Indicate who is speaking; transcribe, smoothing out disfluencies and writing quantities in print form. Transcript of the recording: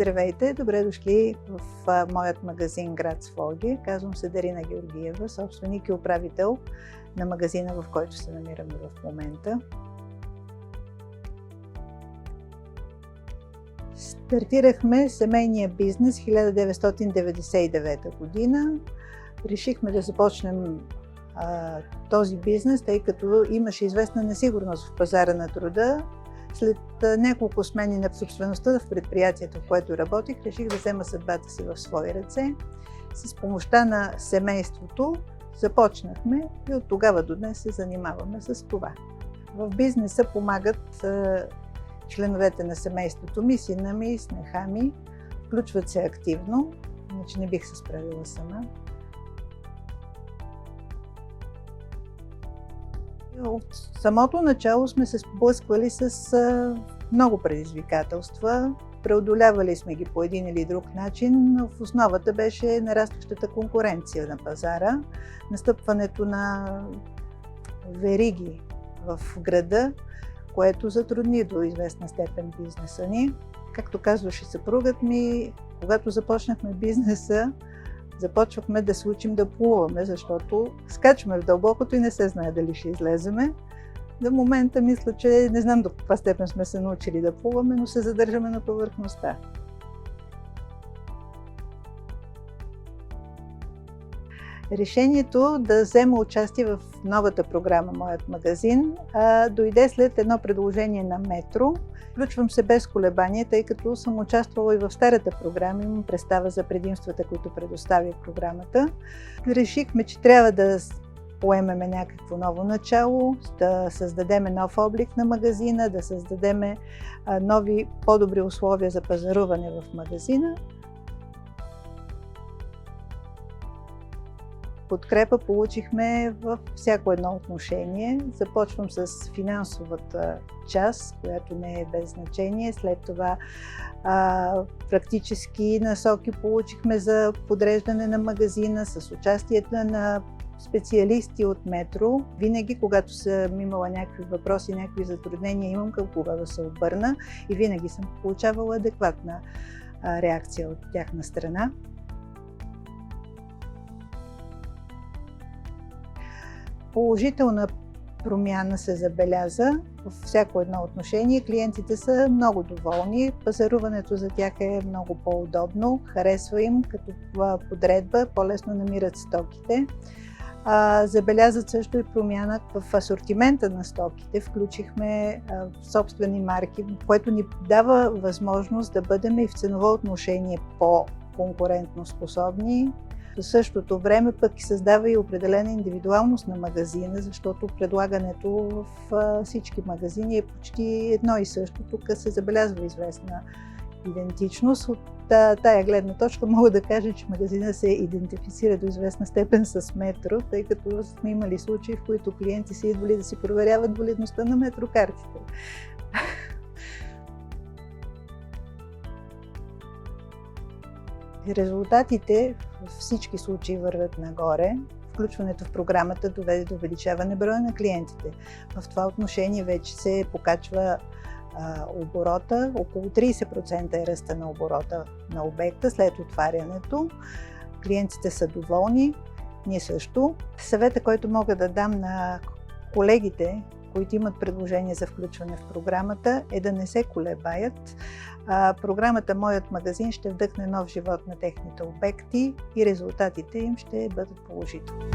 Speaker 1: Здравейте, добре дошли в моят магазин град Своге. Казвам се Дарина Георгиева, собственик и управител на магазина, в който се намираме в момента. Стартирахме семейния бизнес 1999 година. Решихме да започнем този бизнес, тъй като имаше известна несигурност в пазара на труда. След няколко смени на собствеността в предприятието, в което работих, реших да взема съдбата си в свои ръце. С помощта на семейството започнахме и от тогава до днес се занимаваме с това. В бизнеса помагат членовете на семейството ми, сина ми, снеха ми. Включват се активно, иначе не бих се справила сама. От самото начало сме се сблъсквали с много предизвикателства. Преодолявали сме ги по един или друг начин, но в основата беше нарастващата конкуренция на пазара, настъпването на вериги в града, което затрудни до известна степен бизнеса ни. Както казваше съпругът ми, когато започнахме бизнеса, започвахме да се учим да плуваме, защото скачаме в дълбокото и не се знае дали ще излеземе. До момента мисля, че не знам до каква степен сме се научили да плуваме, но се задържаме на повърхността. Решението да взема участие в новата програма «Моят магазин» дойде след едно предложение на Метро. Включвам се без колебание, тъй като съм участвала и в старата програма, имам представа за предимствата, които предоставя програмата. Решихме, че трябва да поемеме някакво ново начало, да създадем нов облик на магазина, да създадем нови, по-добри условия за пазаруване в магазина. Подкрепа получихме във всяко едно отношение. Започвам с финансовата част, която не е без значение. След това практически насоки получихме за подреждане на магазина с участието на специалисти от Метро. Винаги, когато съм имала някакви въпроси, някакви затруднения, имам към кого да се обърна и винаги съм получавала адекватна реакция от тяхна страна. Положителна промяна се забеляза във всяко едно отношение. Клиентите са много доволни, пазаруването за тях е много по-удобно, харесва им като подредба, по-лесно намират стоките. Забелязат също и промяна в асортимента на стоките. Включихме собствени марки, което ни дава възможност да бъдем и в ценово отношение по-конкурентно способни. В същото време пък и създава и определена индивидуалност на магазина, защото предлагането в всички магазини е почти едно и също. Тук се забелязва известна идентичност. От тая гледна точка мога да кажа, че магазина се идентифицира до известна степен с Метро, тъй като сме имали случаи, в които клиенти са идвали да си проверяват валидността на метрокартите. Резултатите във всички случаи вървят нагоре. Включването в програмата доведе до увеличаване броя на клиентите. В това отношение вече се покачва оборота. Около 30% е ръста на оборота на обекта след отварянето. Клиентите са доволни, ние също. Съвета, който мога да дам на колегите, които имат предложение за включване в програмата, е да не се колебаят. Програмата «Моят магазин» ще вдъхне нов живот на техните обекти и резултатите им ще бъдат положителни.